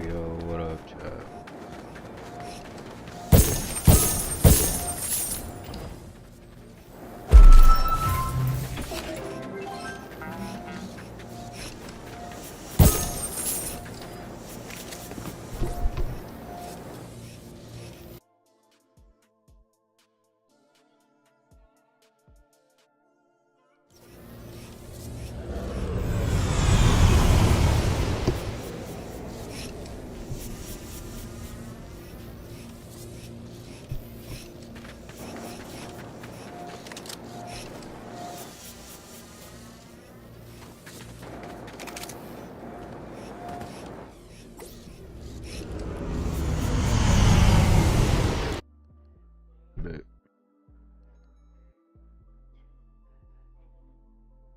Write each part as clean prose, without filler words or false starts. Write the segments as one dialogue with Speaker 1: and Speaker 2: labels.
Speaker 1: Yo, what up, chat?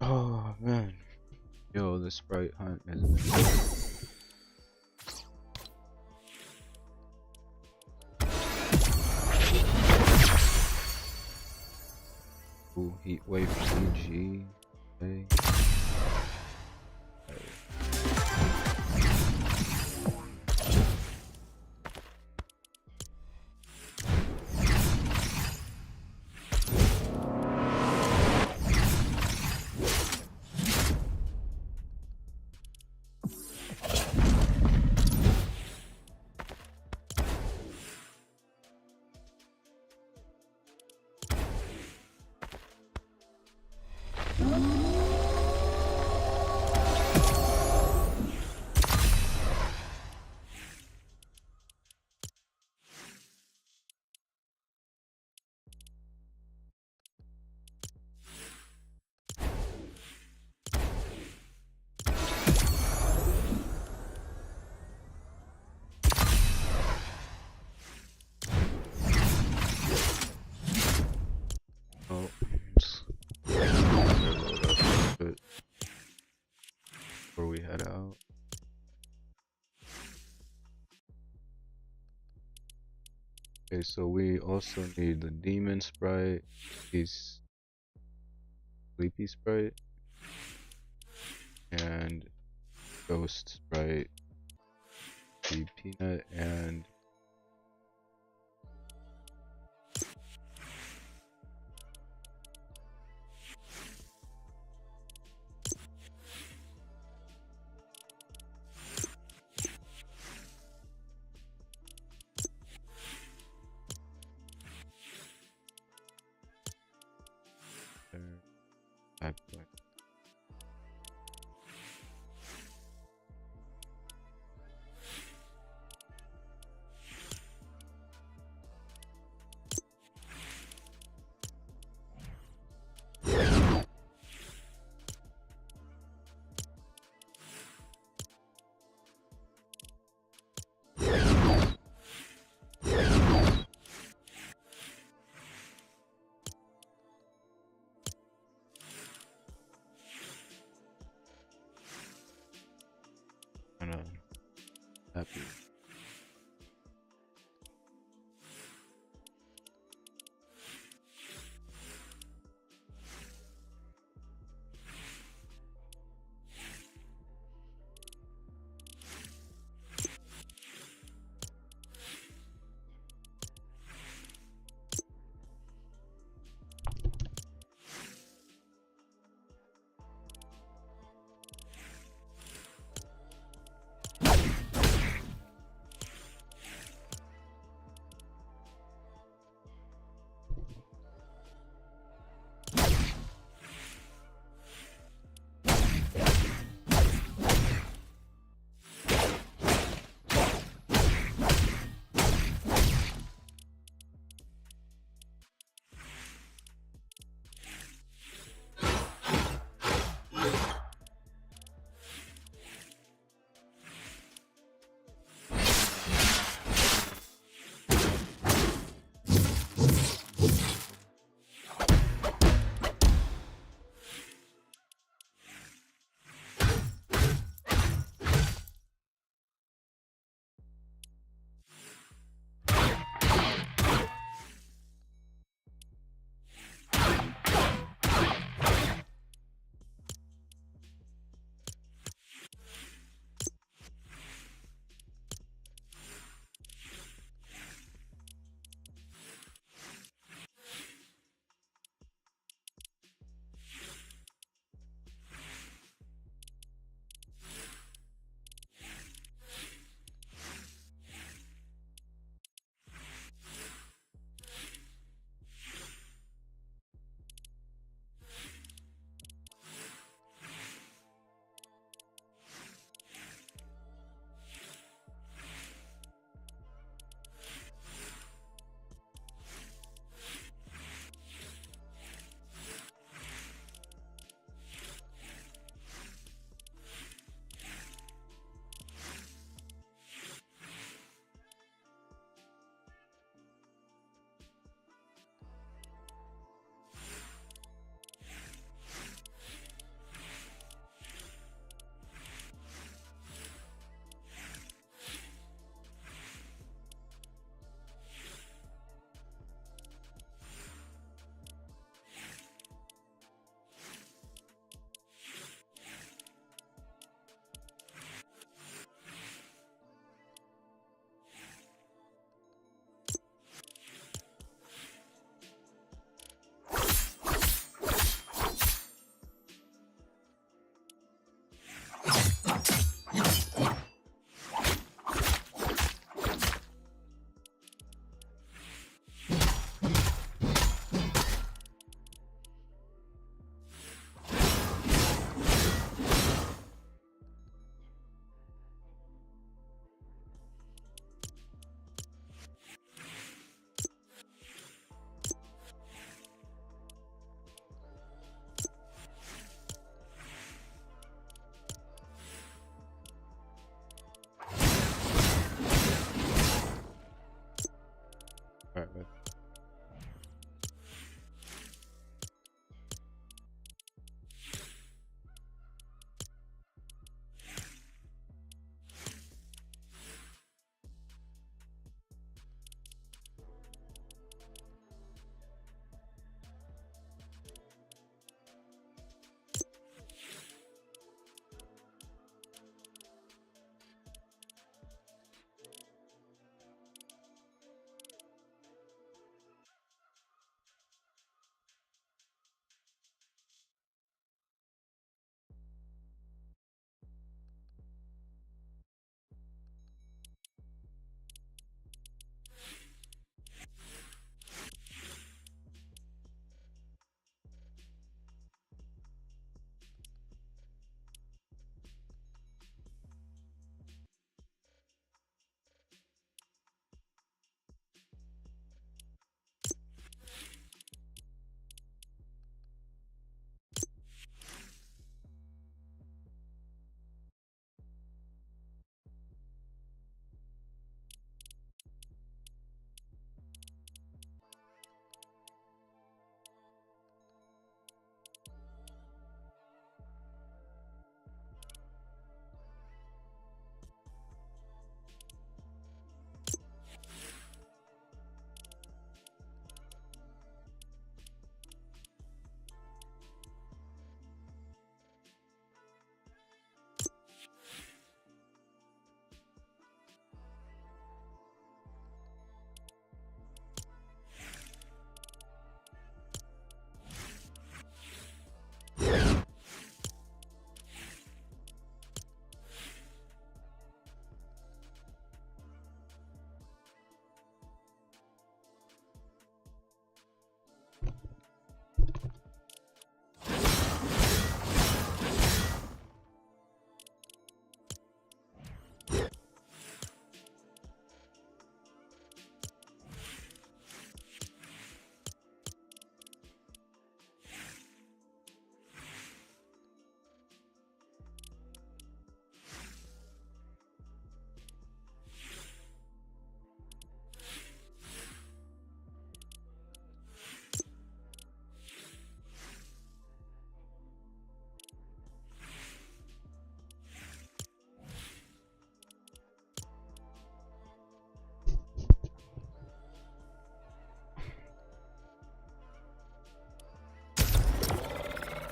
Speaker 1: Oh man, yo, the sprite hunt is. Ooh, heat wave PG. Hey. Oh, load up a bit before we head out. Okay, so we also need the demon sprite, these sleepy sprite, and ghost sprite, the peanut, and actually. Kinda happy. Alright, man.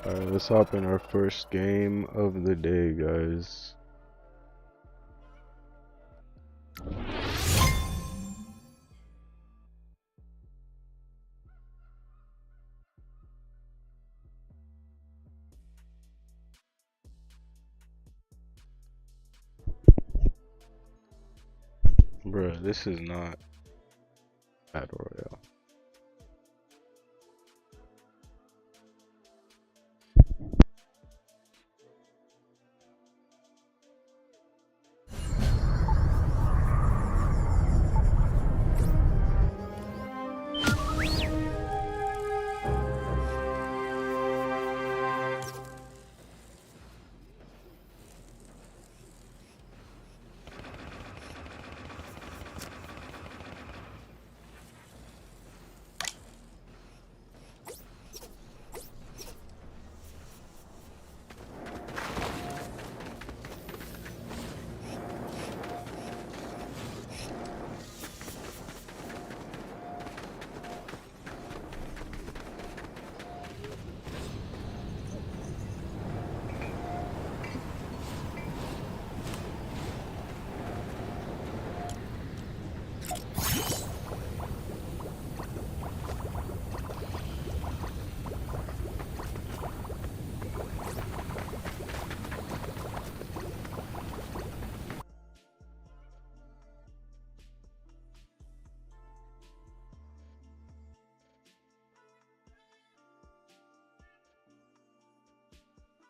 Speaker 1: Alright, let's hop in our first game of the day, guys. Bruh, this is not Battle Royale.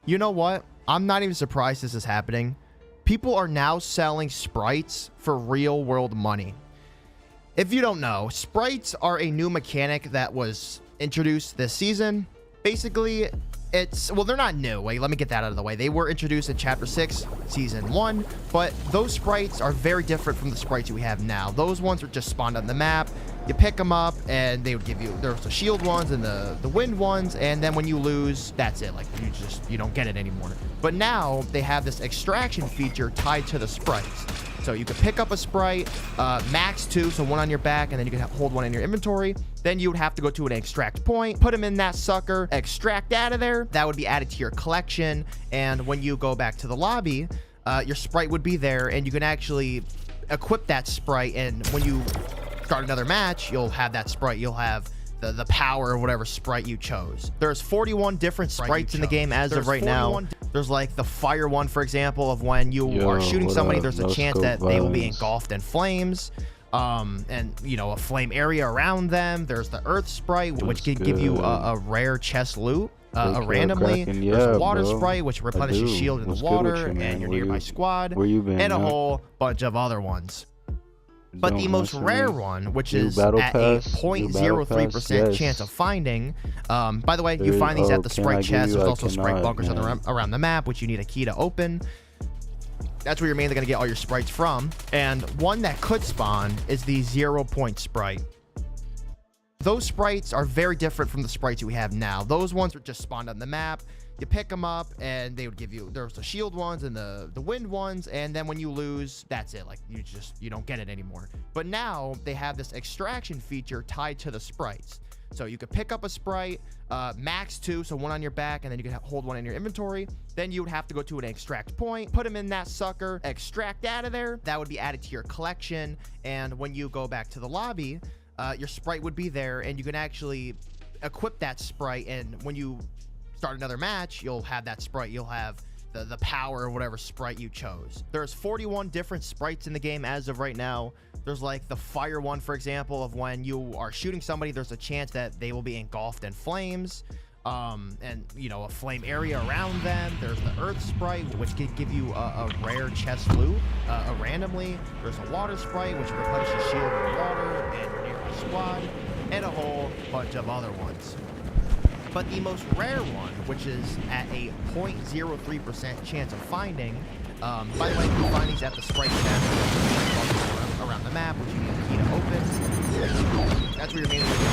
Speaker 2: You know what? I'm not even surprised this is happening. People are now selling sprites for real world money. If you don't know, sprites are a new mechanic that was introduced this season. Basically, well, they're not new. Wait, let me get that out of the way. They were introduced in Chapter 6, Season 1, but those sprites are very different from the sprites we have now. Those ones are just spawned on the map. You pick them up, and they would give you, there's the shield ones and the wind ones, and then when you lose, that's it. Like, you don't get it anymore. But now, they have this extraction feature tied to the sprites. So you could pick up a sprite, max 2, so 1 on your back, and then you can hold 1 in your inventory. Then you would have to go to an extract point, put them in that sucker, extract out of there. That would be added to your collection. And when you go back to the lobby, your sprite would be there, and you can actually equip that sprite. And when you start another match, you'll have that sprite. You'll have the power of whatever sprite you chose. There's 41 different sprites in the game as of right now. There's like the fire one, for example, of when you are shooting somebody, there's a chance that they will be engulfed in flames. And a flame area around them. There's the earth sprite, which can give you a rare chest loot randomly. There's a water sprite, which replenishes shield in the water and your nearby squad, and a whole bunch of other ones. But the most rare one, which is at a 0.03% chance of finding, by the way, you find these at the sprite chest. There's also sprite bunkers around the map, which you need a key to open. That's where you're mainly going to get all your sprites from. And one that could spawn is the 0-point sprite. Those sprites are very different from the sprites we have now. Those ones are just spawned on the map. You pick them up, and they would give you, there's the shield ones and the wind ones, and then when you lose, that's it. Like, you don't get it anymore. But now they have this extraction feature tied to the sprites. So you could pick up a sprite, max 2, so 1 on your back, and then you can hold 1 in your inventory. Then you would have to go to an extract point, put them in that sucker, extract out of there. That would be added to your collection. And when you go back to the lobby, your sprite would be there, and you can actually equip that sprite. And when you start another match, you'll have that sprite. You'll have the power of whatever sprite you chose. There's 41 different sprites in the game as of right now. There's like the fire one, for example, of when you are shooting somebody, there's a chance that they will be engulfed in flames. And a flame area around them. There's the earth sprite, which can give you a rare chest loot randomly. There's a water sprite, which replenishes shield in the water and your nearby squad, and a whole bunch of other ones. But the most rare one, which is at a 0.03% chance of finding, by the way, you find these at the sprite chest around the map, which you need a key to open. That's where you're mainly going to get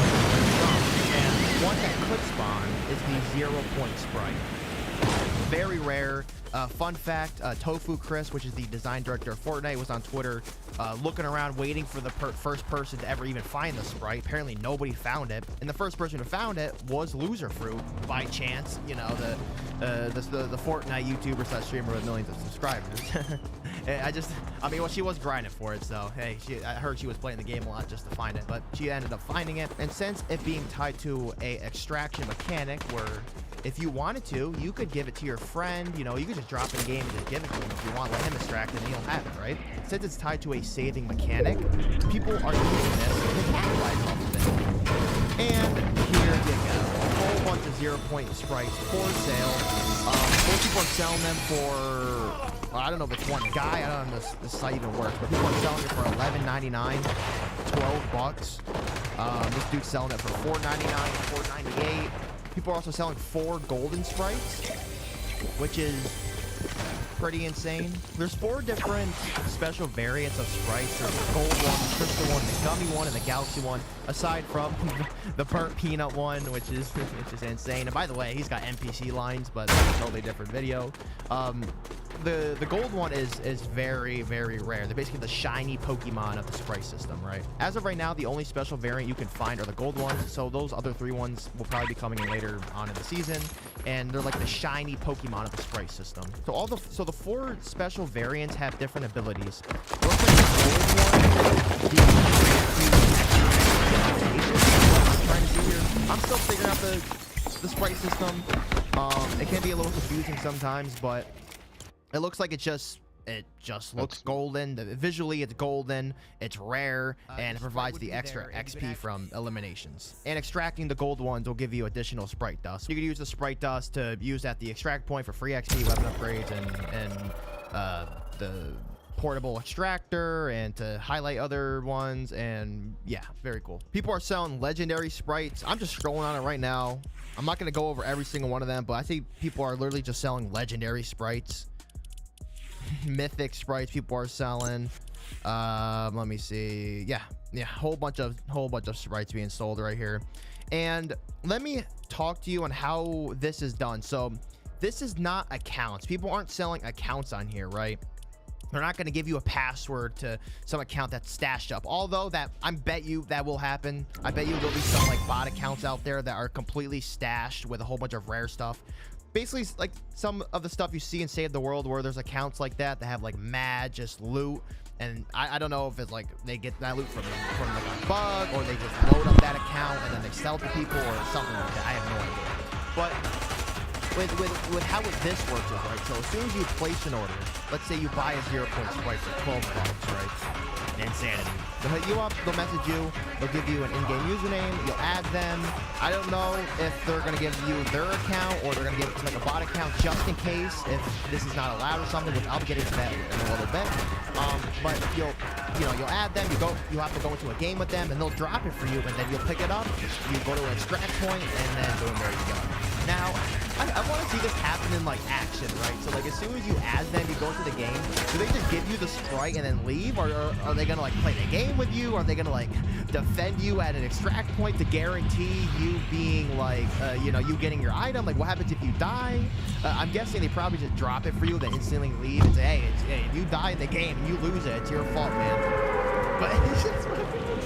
Speaker 2: from. And one that could spawn is the 0-point sprite. Very rare. Fun fact, Tofu Chris, which is the design director of FORTNITE, was on Twitter looking around waiting for the first person to ever even find the sprite. Apparently nobody found it, and the first person who found it was Loser Fruit by chance. The FORTNITE YouTuber / streamer with millions of subscribers. Well, she was grinding for it, so hey, I heard she was playing the game a lot just to find it, but she ended up finding it. And since it being tied to a extraction mechanic where if you wanted to, you could give it to your friend, you could just drop in the game and just give it to him if you want, let him extract it and he'll have it, right? Since it's tied to a saving mechanic, people are using this to capitalize off of it. And here you go. A whole bunch of 0-point sprites for sale. Most people are selling them for, I don't know if it's one guy, I don't know if this site even works, but people are selling it for $11.99, $12. This dude's selling it for $4.99, $4.98. People are also selling 4 golden sprites, which is pretty insane. There's 4 different special variants of sprites. There's the gold one, the crystal one, the gummy one, and the galaxy one, aside from the burnt peanut one, which is insane. And by the way, he's got NPC lines, but that's a totally different video. The gold one is very, very rare. They're basically the shiny Pokemon of the sprite system, right? As of right now, the only special variant you can find are the gold ones, so those other 3 ones will probably be coming in later on in the season, and they're like the shiny Pokemon of the sprite system. So the 4 special variants have different abilities. It looks like the gold one, I'm still figuring out the sprite system. It can be a little confusing sometimes, but it looks like it's just It just looks golden. Visually, it's golden. It's rare, and it provides the extra XP from eliminations. And extracting the gold ones will give you additional sprite dust. You can use the sprite dust to use at the extract point for free XP, weapon upgrades, and the portable extractor, and to highlight other ones. And yeah, very cool. People are selling legendary sprites. I'm just scrolling on it right now. I'm not going to go over every single one of them, but I think people are literally just selling legendary sprites. Mythic sprites people are selling. Let me see. Yeah, whole bunch of sprites being sold right here. And let me talk to you on how this is done. So this is not accounts. People aren't selling accounts on here, right? They're not going to give you a password to some account that's stashed up. Although that, I bet you that will happen. I bet you there'll be some like bot accounts out there that are completely stashed with a whole bunch of rare stuff. Basically, like some of the stuff you see in Save the World, where there's accounts like that have like mad just loot. And I don't know if it's like they get that loot from like a bug, or they just load up that account and then they sell it to people, or something like that. I have no idea. But with how this works is, right, so as soon as you place an order, let's say you buy a 0-point sprite for 12 bucks, right? Insanity. They'll hit you up, they'll message you, they'll give you an in-game username, you'll add them. I don't know if they're going to give you their account, or they're going to give it to like a bot account just in case if this is not allowed or something, which I'll get into that in a little bit. But you'll add them, you have to go into a game with them, and they'll drop it for you, and then you'll pick it up, you go to an extract point, and then boom, there you go. Now, I want to see this happen in like action, right? So like as soon as you add them, you go into the game, do they just give you the sprite and then leave, or are they gonna like play the game with you? Are they gonna like defend you at an extract point to guarantee you being like you getting your item? Like what happens if you die? I'm guessing they probably just drop it for you, then instantly leave and say, hey, if you die in the game and you lose it, it's your fault, man. But it's just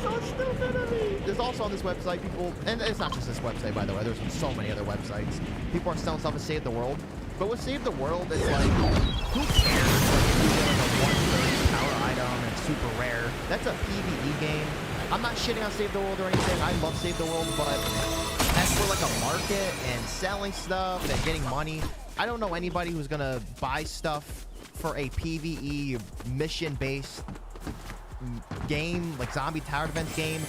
Speaker 2: so stupid of me. There's also on this website people, and it's not just this website, by the way, there's so many other websites. People are selling stuff to Save the World. But with Save the World, it's like, who cares? Like, if you get like a 130 power item and it's super rare, that's a PvE game. I'm not shitting on Save the World or anything. I love Save the World, but as for like a market and selling stuff and getting money, I don't know anybody who's gonna buy stuff for a PvE mission-based game, like zombie tower defense game.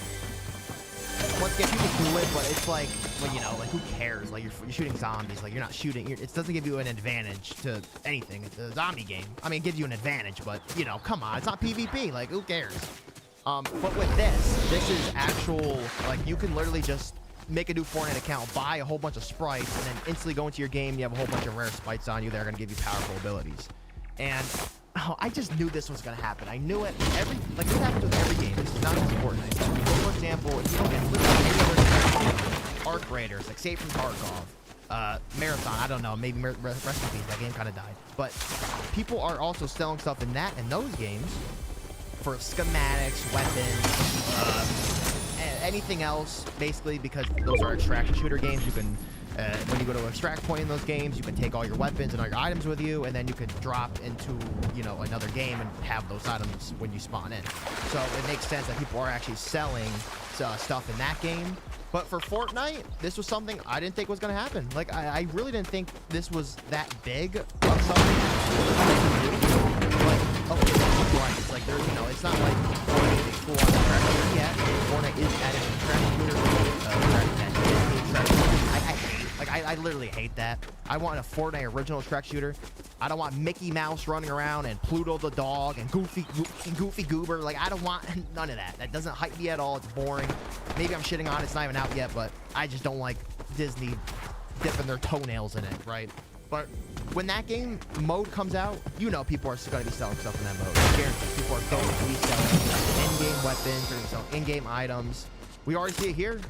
Speaker 2: Once again, people do it, but it's like, well, like who cares? Like you're shooting zombies, like you're not shooting. It doesn't give you an advantage to anything. It's a zombie game. I mean, it gives you an advantage, but come on, it's not PvP. Like who cares? But with this is actual. Like you can literally just make a new Fortnite account, buy a whole bunch of sprites, and then instantly go into your game. You have a whole bunch of rare sprites on you that are going to give you powerful abilities. And I just knew this was going to happen. I knew it. Like this happens with every game. This is not just Fortnite. For example, if you look at literally any other Arc Raiders, like Save from Tarkov, Marathon, I don't know, maybe rest in peace, that game kind of died. But people are also selling stuff in those games for schematics, weapons, anything else, basically, because those are extraction shooter games. You can when you go to an extract point in those games, you can take all your weapons and all your items with you, and then you can drop into another game and have those items when you spawn in. So it makes sense that people are actually selling stuff in that game. But for Fortnite, this was something I didn't think was going to happen. Like I really didn't think this was that big of something. Like, right, it's like there's it's not like Fortnite is full on extract shooter yet. Fortnite is adding extract shooter. I literally hate that. I want a Fortnite original extract shooter. I don't want Mickey Mouse running around and Pluto the dog and Goofy Goober. Like, I don't want none of that. That doesn't hype me at all. It's boring. Maybe I'm shitting on it. It's not even out yet, but I just don't like Disney dipping their toenails in it, right? But when that game mode comes out, people are going to be selling stuff in that mode. I guarantee people are going to be selling in-game weapons, they're going to sell in-game items. We already see it here.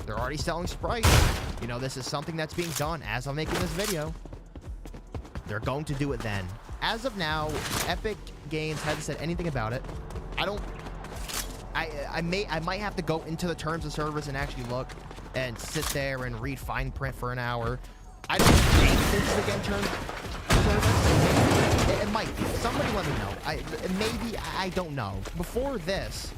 Speaker 2: They're already selling sprites. This is something that's being done as I'm making this video. They're going to do it then. As of now, Epic Games hasn't said anything about it. I might have to go into the terms of service and actually look and sit there and read fine print for an hour. I don't think this is again terms of service. It might be. Somebody let me know. Maybe, I don't know. Before this,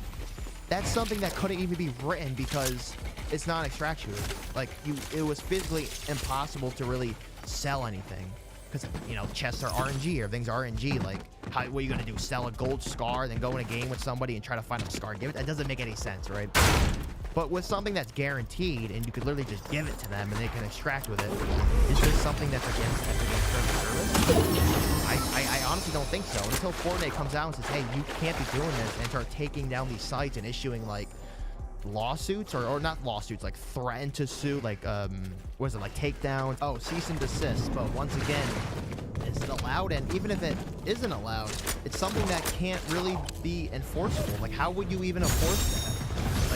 Speaker 2: that's something that couldn't even be written because it's not an extract shooter. Like, it was physically impossible to really sell anything. because you know chests are RNG, everything's RNG. Like, what are you gonna do? Sell a gold scar, then go in a game with somebody and try to find a scar? Give it. That doesn't make any sense, right? But with something that's guaranteed, and you could literally just give it to them, and they can extract with it, is this something that's against service? I honestly don't think so. Until Fortnite comes out and says, hey, you can't be doing this, and start taking down these sites and issuing like lawsuits or not lawsuits, like threaten to sue, like what is it, like takedowns? Oh, cease and desist. But once again, is it allowed? And even if it isn't allowed, it's something that can't really be enforceable. Like, how would you even enforce that?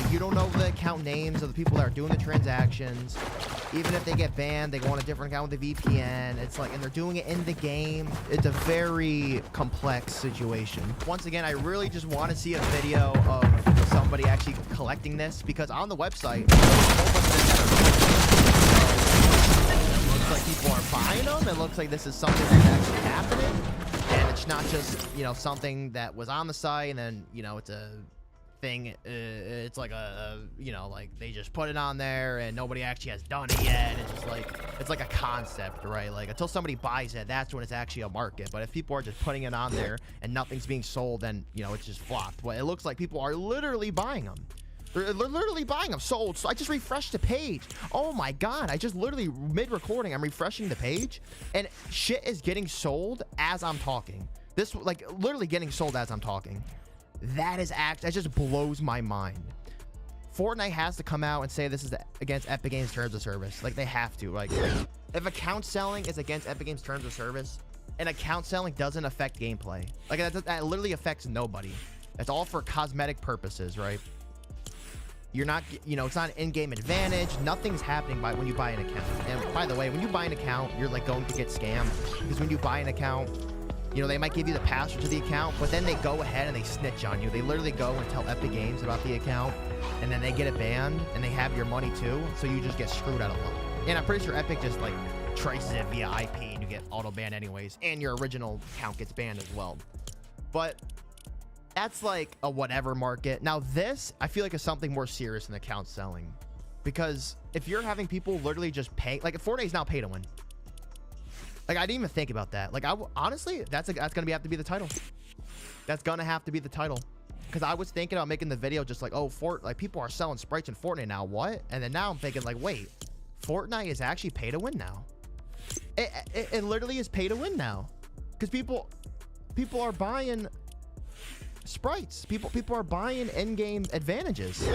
Speaker 2: Like, you don't know the account names of the people that are doing the transactions. Even if they get banned, they go on a different account with the VPN. It's like, and they're doing it in the game. It's a very complex situation. Once again, I really just want to see a video of somebody actually collecting this, because on the website, it looks like people are buying them. It looks like this is something that's actually happening, and it's not just, you know, something that was on the site and then, you know, it's a thing. It's like you know, like they just put it on there and nobody actually has done it yet. It's just like, it's like a concept, right? Like, until somebody buys it, that's when it's actually a market. But if people are just putting it on there and nothing's being sold, then, you know, it's just flopped. But it looks like people are literally buying them. They're literally buying them sold. So I just refreshed the page. Oh my god, I just literally mid-recording, I'm refreshing the page and shit is getting sold as I'm talking. This, like, literally getting sold as I'm talking. That just blows my mind. Fortnite has to come out and say this is against Epic Games terms of service. Like, they have to. Like, if account selling is against Epic Games terms of service, and account selling doesn't affect gameplay, like, that literally affects nobody. It's all for cosmetic purposes, right? You're not, you know, it's not an in-game advantage. Nothing's happening when you buy an account. And by the way, when you buy an account, you're like going to get scammed, because when you buy an account, you know, they might give you the password to the account, but then they go ahead and they snitch on you. They literally go and tell Epic Games about the account, and then they get it banned, and they have your money too, so you just get screwed out of luck. And I'm pretty sure Epic just, like, traces it via IP, and you get auto-banned anyways, and your original account gets banned as well. But that's like a whatever market. Now this, I feel like, is something more serious than account selling, because if you're having people literally just pay, like, Fortnite is now pay to win. Like, I didn't even think about that. Like, honestly, that's gonna have to be the title. That's gonna have to be the title. Because I was thinking about making the video just like, oh, like, people are selling sprites in Fortnite now, what? And then now I'm thinking, like, wait, Fortnite is actually pay to win now. It literally is pay to win now. Because people are buying sprites. People are buying in-game advantages,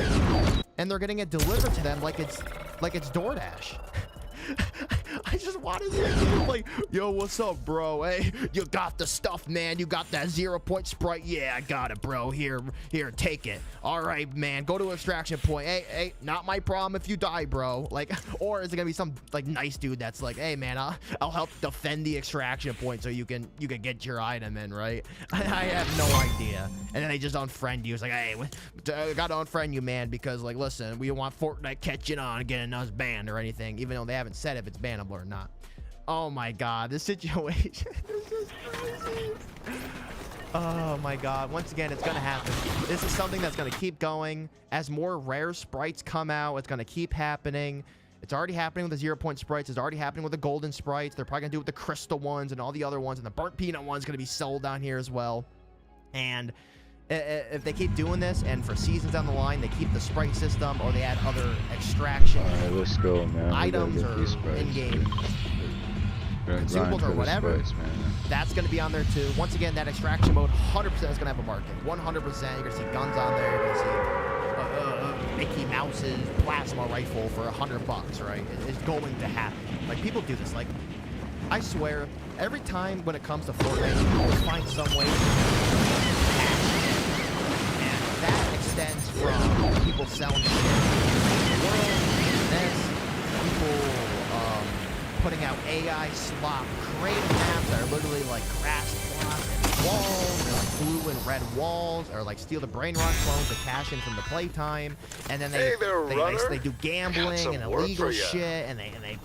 Speaker 2: and they're getting it delivered to them like it's DoorDash. I just want to see it, like, yo, what's up, bro? Hey, you got the stuff, man. You got that 0-point sprite? Yeah, I got it, bro. Here, take it. All right, man. Go to extraction point. Hey, not my problem if you die, bro. Like, or is it gonna be some, like, nice dude that's like, hey, man, I'll help defend the extraction point so you can get your item in, right? I have no idea. And then they just unfriend you. It's like, hey, I gotta unfriend you, man, because, like, listen, we don't want Fortnite catching on and getting us banned or anything, even though they haven't said if it's bannable or not. Oh my god, this situation is just crazy. Oh my god, once again, it's gonna happen. This is something that's gonna keep going. As more rare sprites come out, it's gonna keep happening. It's already happening with the 0-point sprites. It's already happening with the golden sprites. They're probably gonna do it with the crystal ones and all the other ones, and the burnt peanut one's gonna be sold down here as well. And if they keep doing this, and for seasons down the line they keep the sprite system, or they add other extraction
Speaker 1: let's go, man.
Speaker 2: items or in-game consumables or whatever, that's going to be on there too. Once again, that extraction mode 100% is going to have a market. 100%. You're going to see guns on there. You're going to see Mickey Mouse's plasma rifle for $100, right? It's going to happen. Like, people do this. Like, I swear, every time when it comes to Fortnite, you always find some way to hack. And that extends from people selling shit in the world, this, people putting out AI slop creative maps that are literally like grass plots and walls, and like blue and red walls, or like steal the brain rot clones to cash in from the playtime, and then they do gambling and illegal shit, and they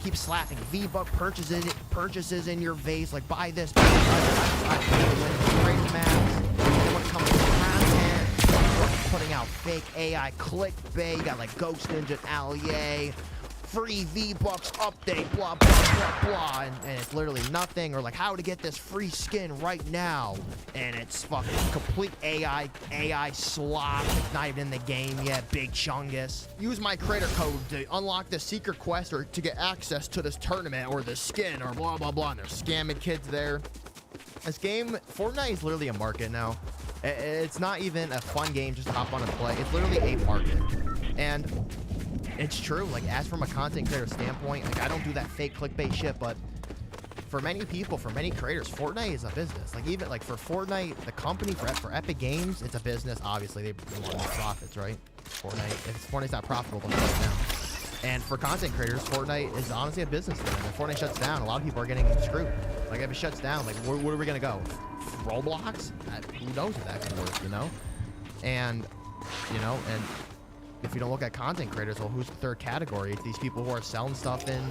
Speaker 2: keep slapping V-Buck purchases in your face, like, buy this, buy creative maps. They want to come with content, putting out fake AI clickbait. You got like Ghost Ninja, Allier, free V-Bucks update, blah, blah, blah, blah, and it's literally nothing, or like how to get this free skin right now, and it's fucking complete AI slop. It's not even in the game yet, big chungus. Use my creator code to unlock the secret quest or to get access to this tournament or this skin or blah, blah, blah, and they're scamming kids there. This game, Fortnite is literally a market now. It's not even a fun game just to hop on and play. It's literally a market. And it's true, like, as from a content creator standpoint, like, I don't do that fake clickbait shit, but for many people, for many creators, Fortnite is a business. Like, even, like, for Fortnite, the company, for Epic Games, it's a business. Obviously, they want to make profits, right? If Fortnite's not profitable, they'll shut it down. And for content creators, Fortnite is honestly a business thing. If Fortnite shuts down, a lot of people are getting screwed. Like, if it shuts down, like, where are we going to go? Roblox? Who knows if that can work, you know? And, you know, and if you don't look at content creators, well, who's the third category? It's these people who are selling stuff in...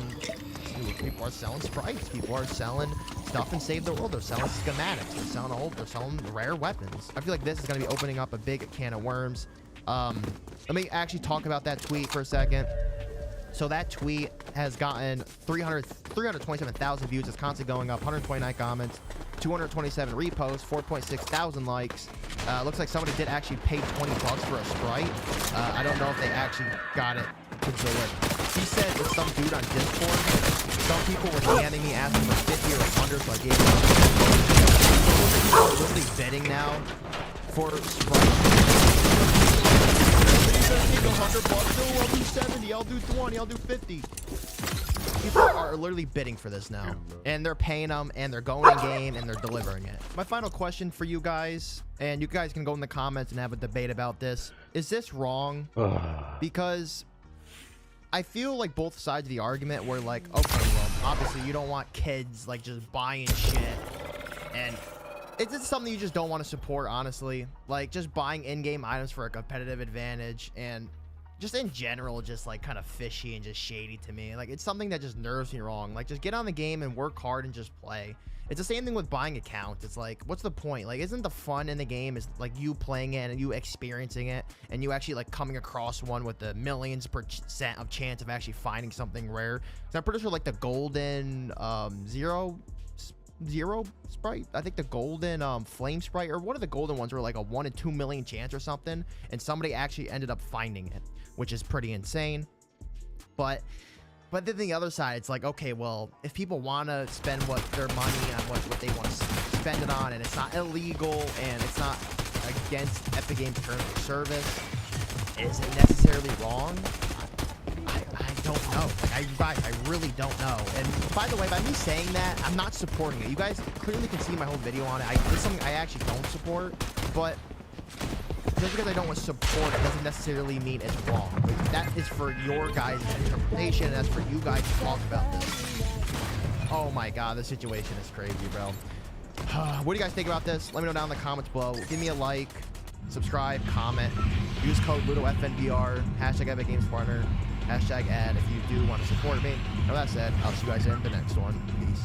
Speaker 2: People are selling sprites. People are selling stuff in Save the World. They're selling schematics. They're selling rare weapons. I feel like this is going to be opening up a big can of worms. Let me actually talk about that tweet for a second. So that tweet has gotten 327,000 views. It's constantly going up. 129 comments, 227 reposts, 4.6 thousand likes. Looks like somebody did actually pay 20 bucks for a sprite. I don't know if they actually got it to do it. He said it's some dude on Discord. Some people were DMing me asking for 50 or 100, so I gave them. People are literally bidding now for sprites. Take 100 bucks. No, I'll do 70. I'll do 20. I'll do 50. People are literally bidding for this now, and they're paying them, and they're going in game, and they're delivering it. My final question for you guys, and you guys can go in the comments and have a debate about this. Is this wrong? Because I feel like both sides of the argument were like, okay, well, obviously you don't want kids like just buying shit, and it's something you just don't want to support, honestly. Like, just buying in-game items for a competitive advantage, and just in general, just like kind of fishy and just shady to me. Like, it's something that just nerves me wrong. Like, just get on the game and work hard and just play. It's the same thing with buying accounts. It's like, what's the point? Like, isn't the fun in the game is like you playing it and you experiencing it and you actually like coming across one with the millions% of chance of actually finding something rare? So I'm pretty sure like the golden zero sprite, I think the golden flame sprite, or one of the golden ones, were like a 1 in 2 million chance or something, and somebody actually ended up finding it, which is pretty insane. But then the other side, it's like, okay, well, if people want to spend their money on what they want to spend it on, and it's not illegal and it's not against Epic Games terms of service, is it necessarily wrong? I don't know. Like, I really don't know. And by the way, by me saying that, I'm not supporting it. You guys clearly can see my whole video on it. It's something I actually don't support, but just because I don't want to support it doesn't necessarily mean it's wrong. Like, that is for your guys' interpretation, and that's for you guys to talk about this. Oh my god, this situation is crazy, bro. What do you guys think about this? Let me know down in the comments below. Give me a like, subscribe, comment, use code LudoFNBR, hashtag Epic Games Partner, hashtag ad if you do want to support me. With that said, I'll see you guys in the next one. Peace.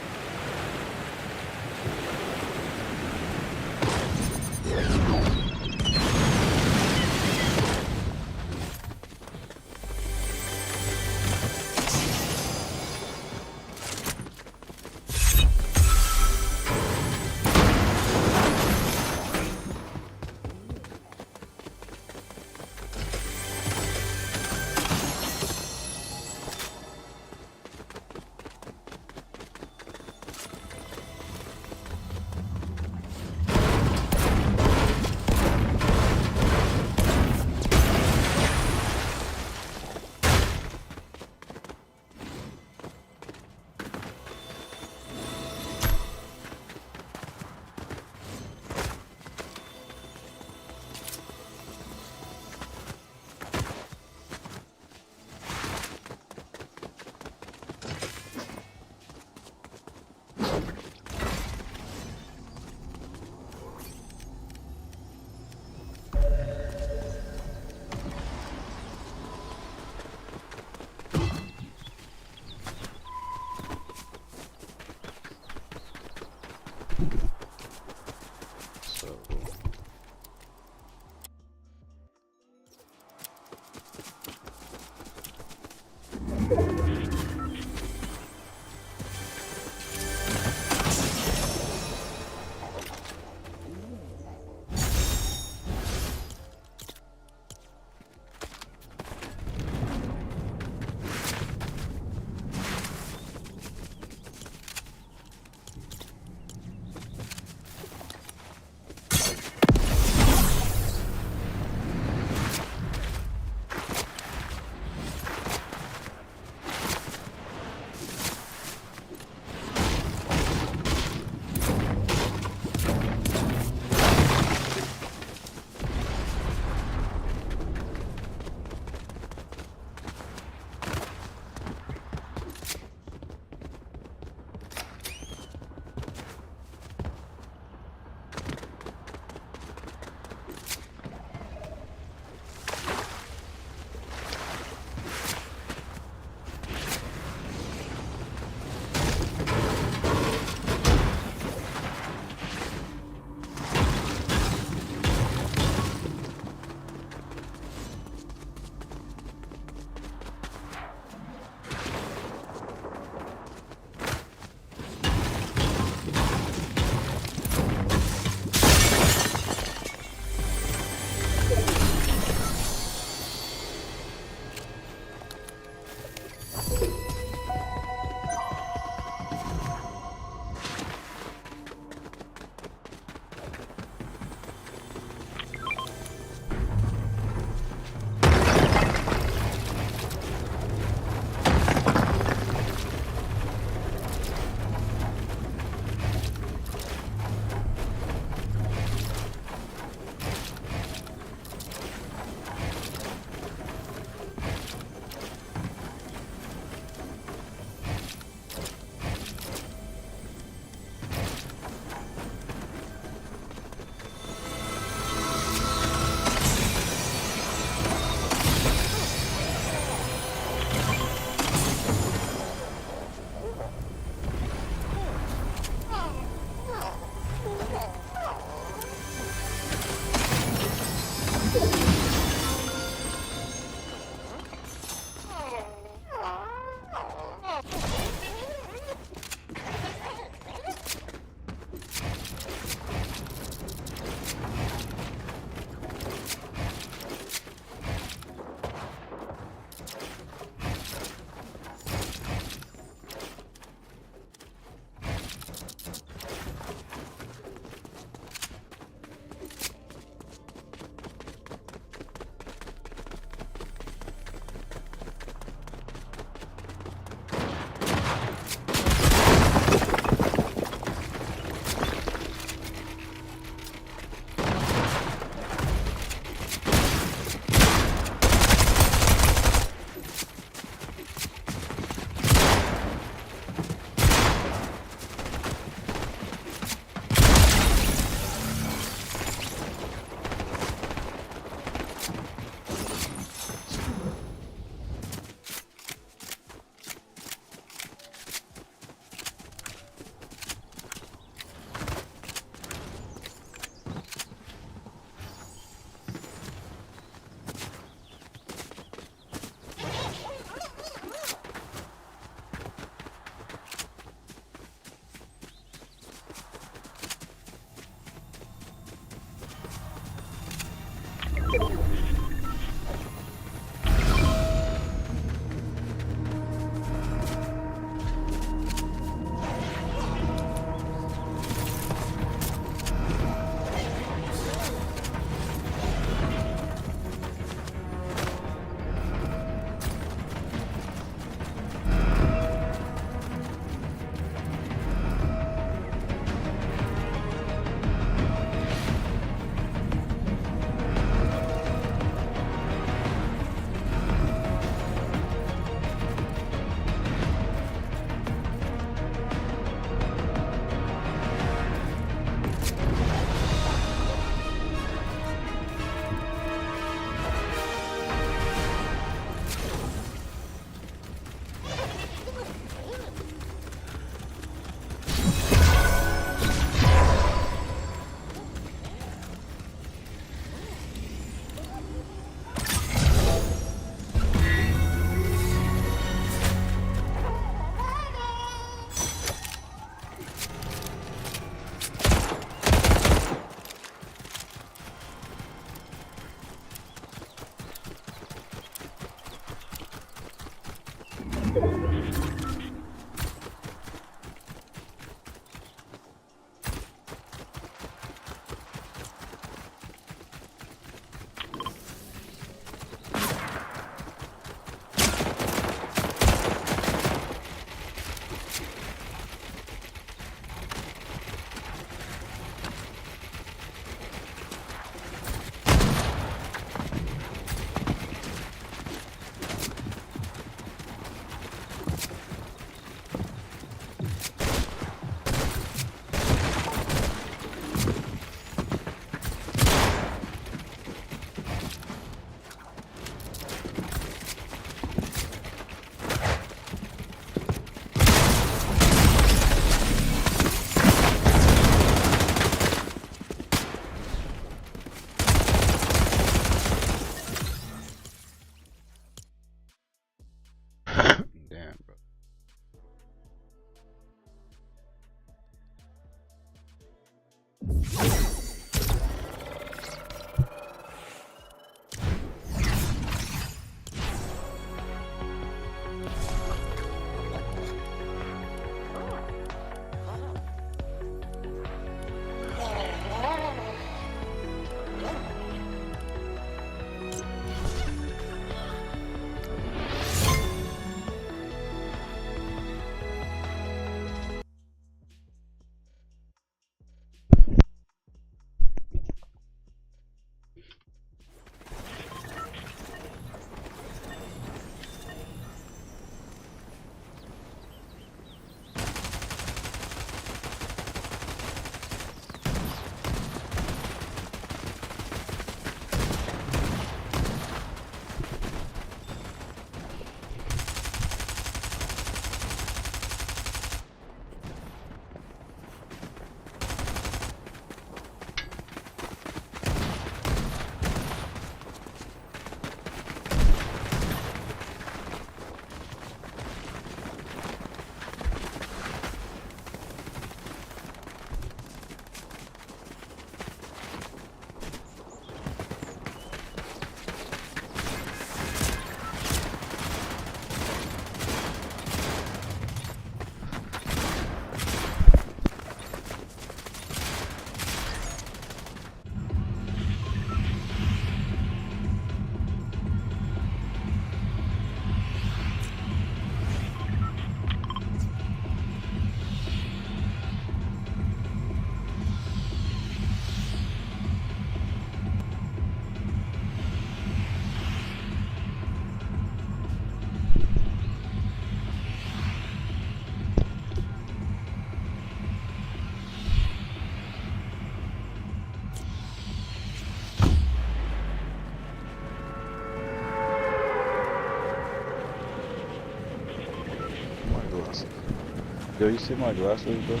Speaker 3: Yo, you see my glasses, bro? Where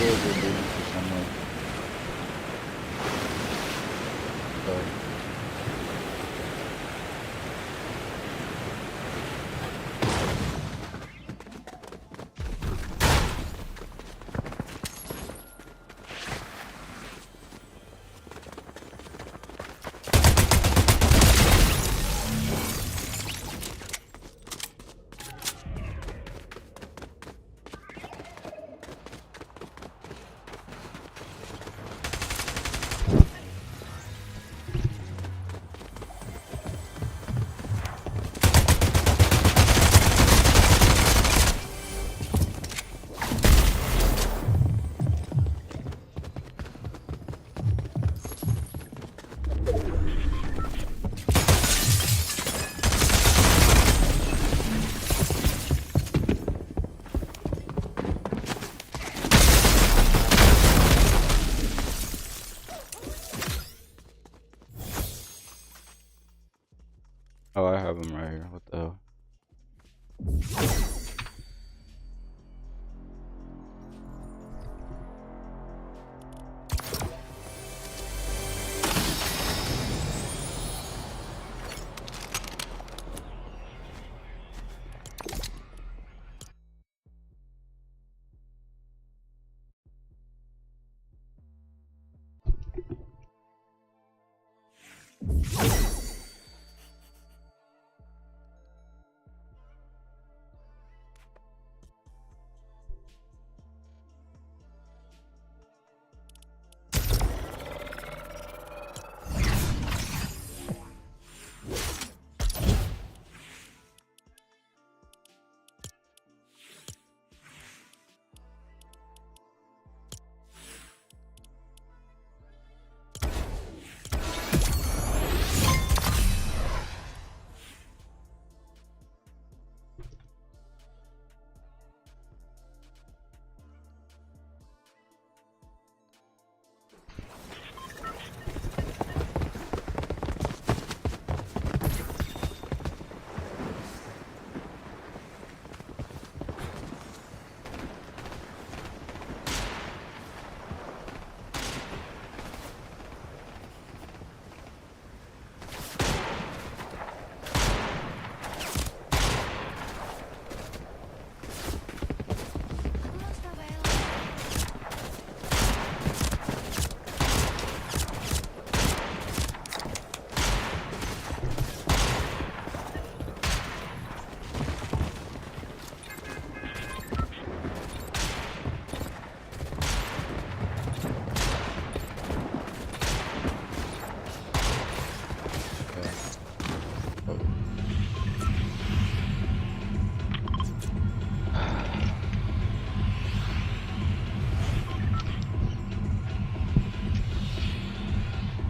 Speaker 3: is it, dude? For some reason.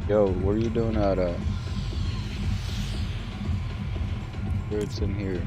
Speaker 3: Yo, what are you doing out at? Here, it's in here.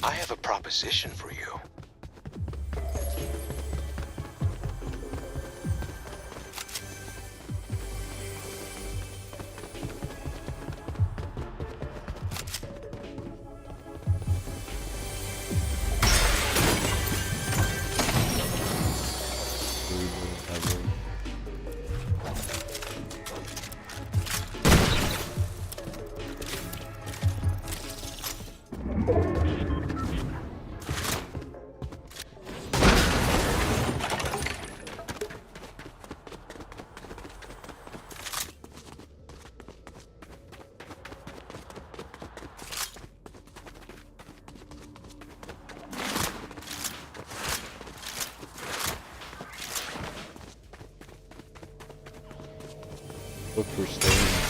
Speaker 4: I have a proposition for you.
Speaker 3: Look for stones.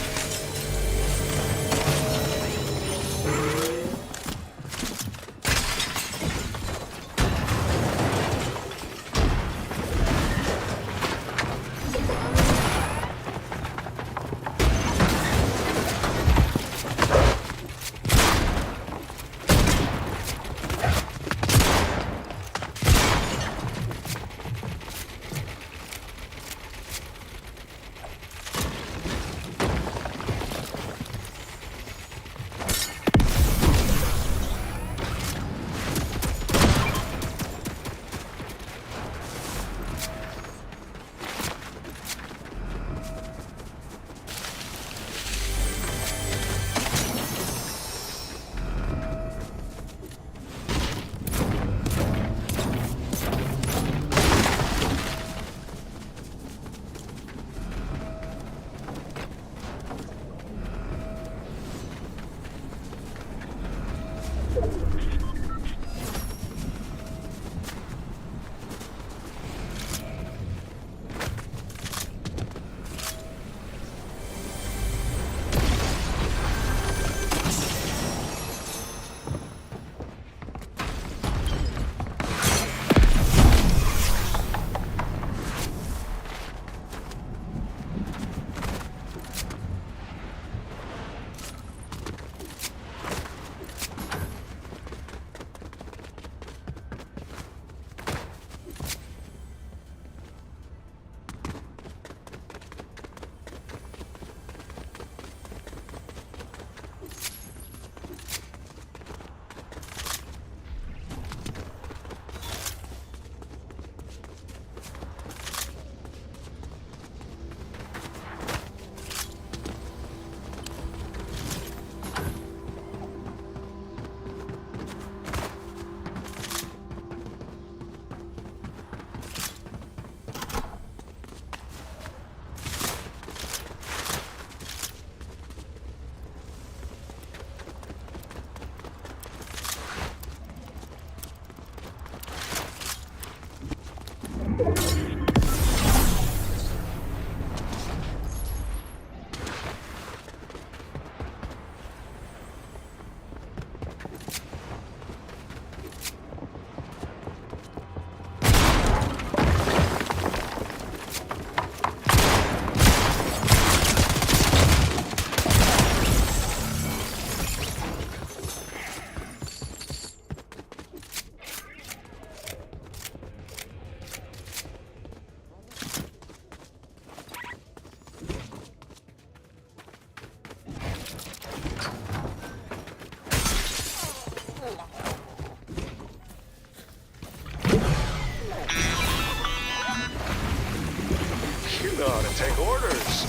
Speaker 4: You know how to take orders.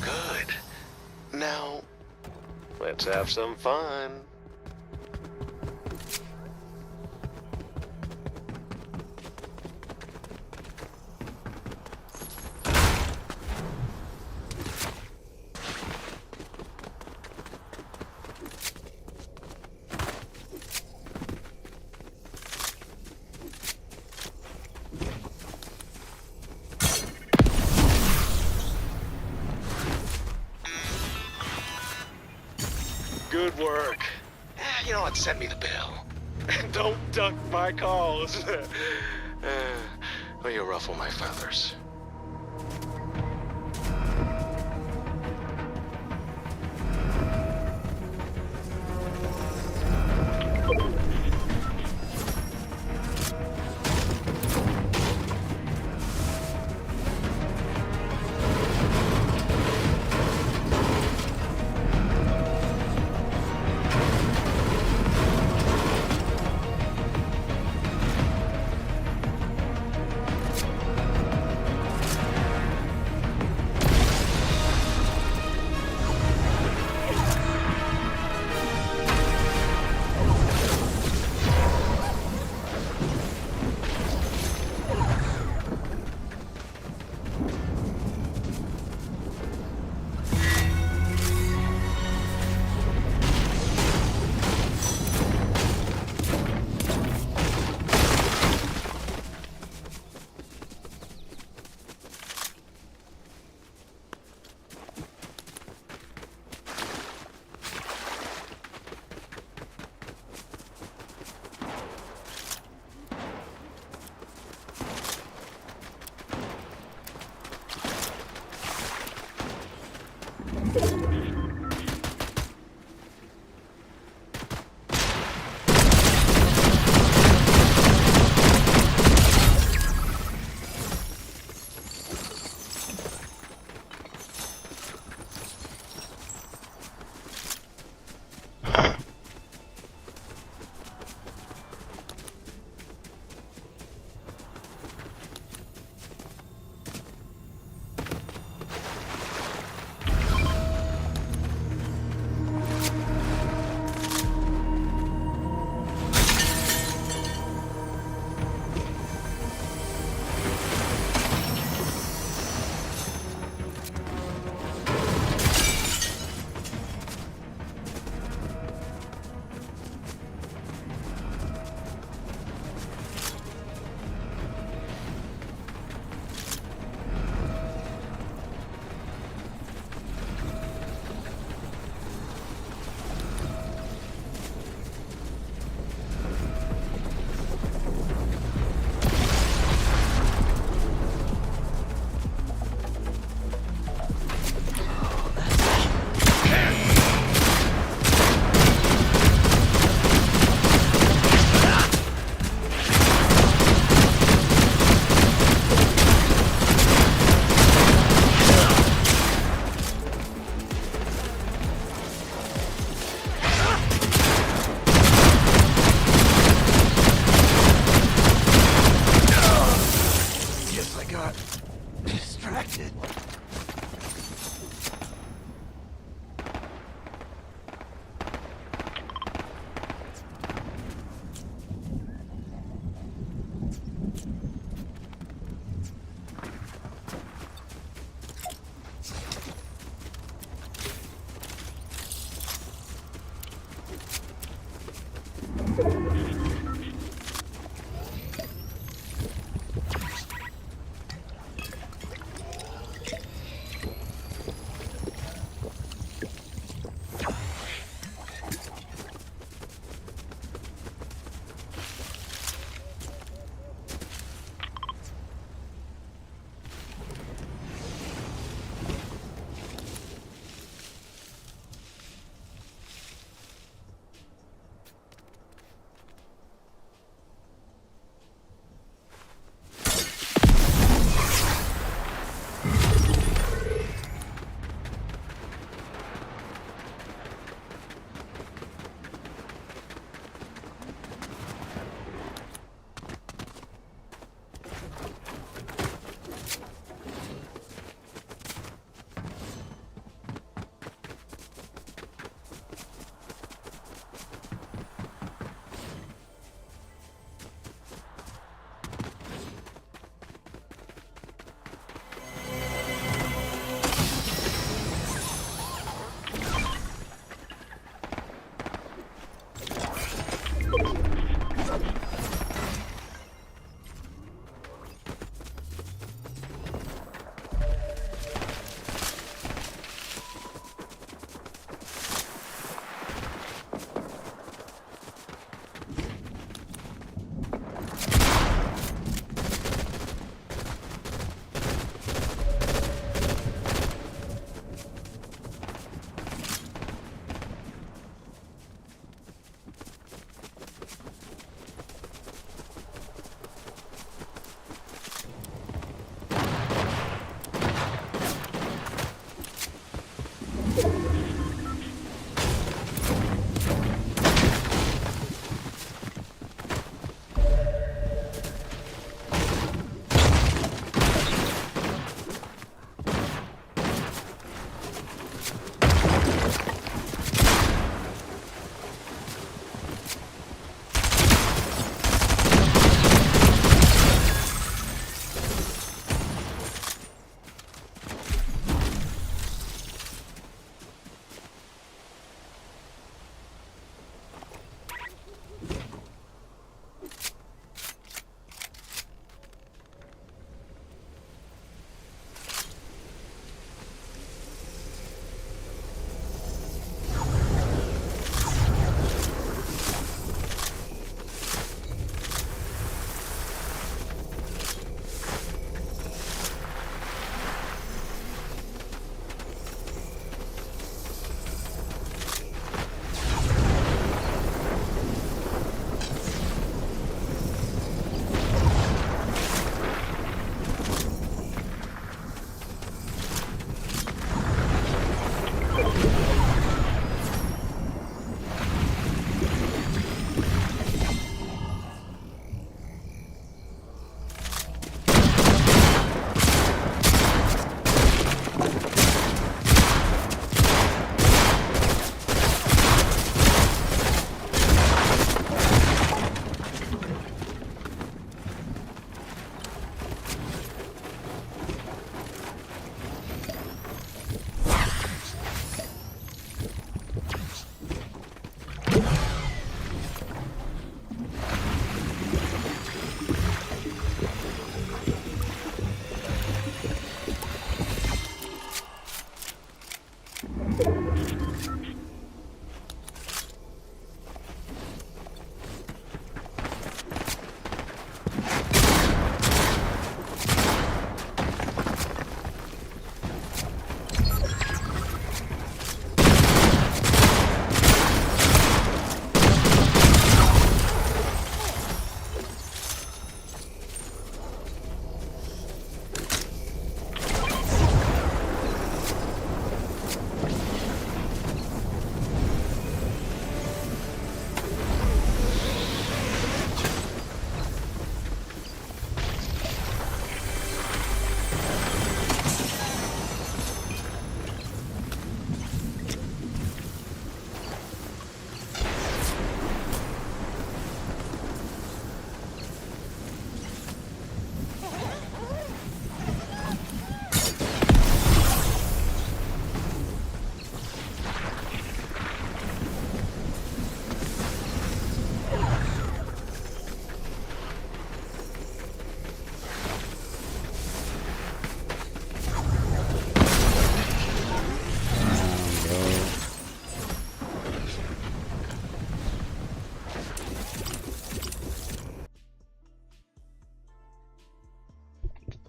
Speaker 4: Good. Now, let's have some fun. Good work. You know what? Send me the bill. And don't duck my calls. Or you ruffle my feathers.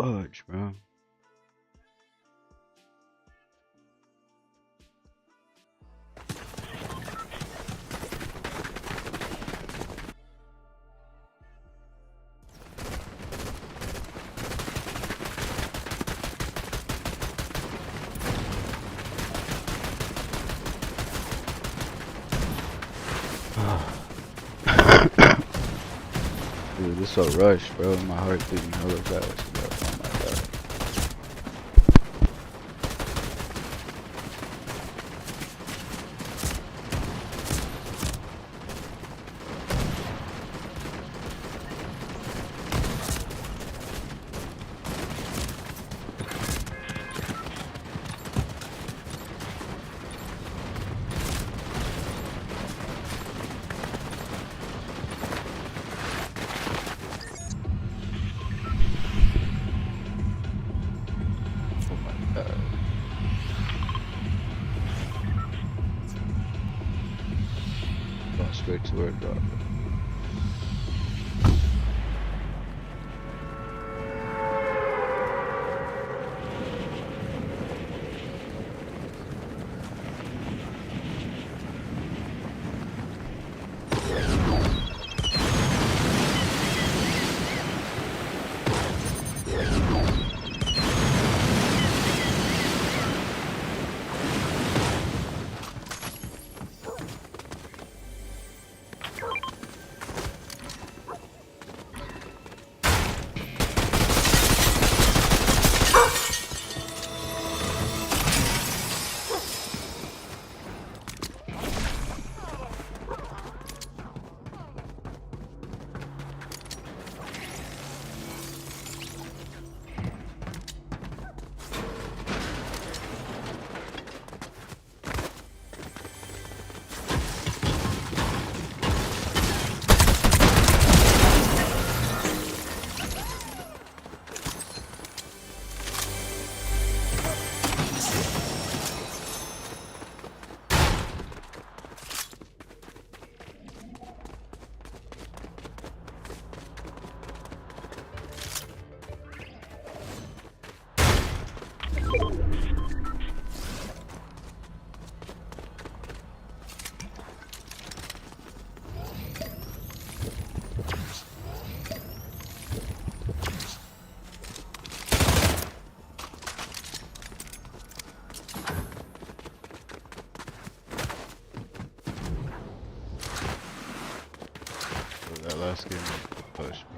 Speaker 1: fudge, bro. Dude, this so rushed, bro. My heart beating hella fast, bro. Oh my god. Going straight to where it dropped. That last game was a push, bro.